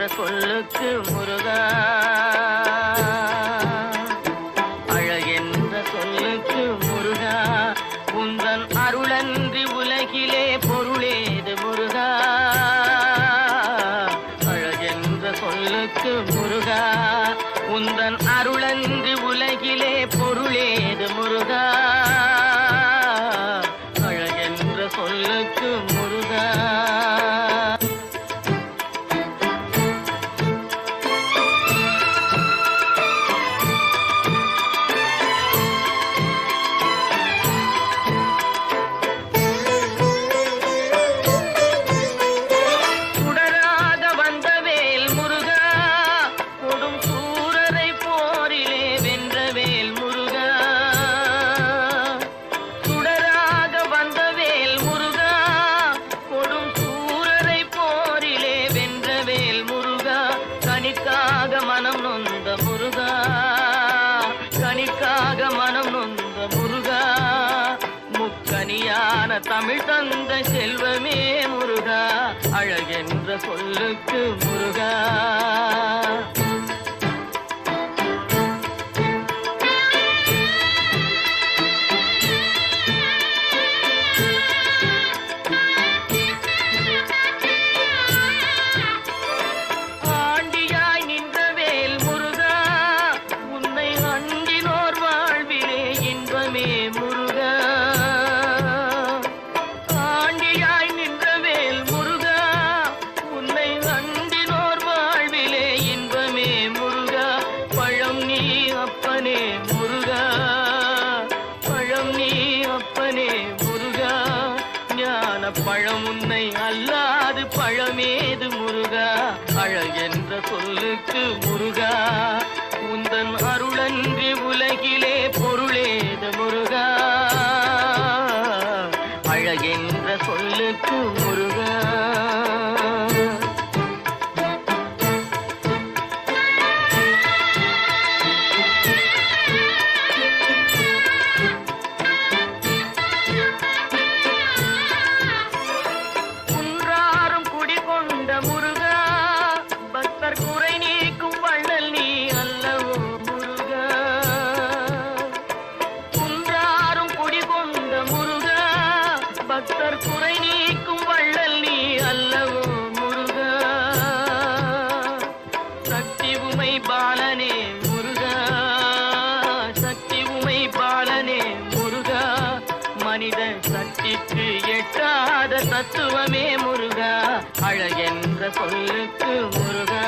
சொல்லுக்கு முருகா, அழகென்ற சொல்லுக்கு முருகா, உந்தன் அருளன்றி உலகிலே பொருளேது முருகா. அழகென்ற சொல்லுக்கு முருகா, உந்தன் அருளன்றி உலகிலே பொருளேது முருகா. அழகென்ற சொல்லுக்கு முருகா. கனிக்காக மனம் நொந்த முருகா, கனிக்காக மனம் நொந்த முருகா, முக்கனியான தமிழ் தந்த செல்வமே முருகா. அழகென்ற சொல்லுக்கு முருகா. அப்பனே முருகா, பழம் நீ அப்பனே முருகா, ஞான பழம் உன்னை அல்லாது பழமேது முருகா. அழகென்ற சொல்லுக்கு முருகா, உந்தன் அருளன்றி உலகிலே பொருளேது முருகா. அழகென்ற சொல்லுக்கு முருகா. பக்தர் குறை நீக்கும் வள்ளல் நீ அல்லவோ முருகா. சக்தி உமை பாலனே முருகா, சக்தி உமை பாலனே முருகா, மனித சக்திக்கு எட்டாத தத்துவமே முருகா. அழகென்ற சொல்லுக்கு முருகா.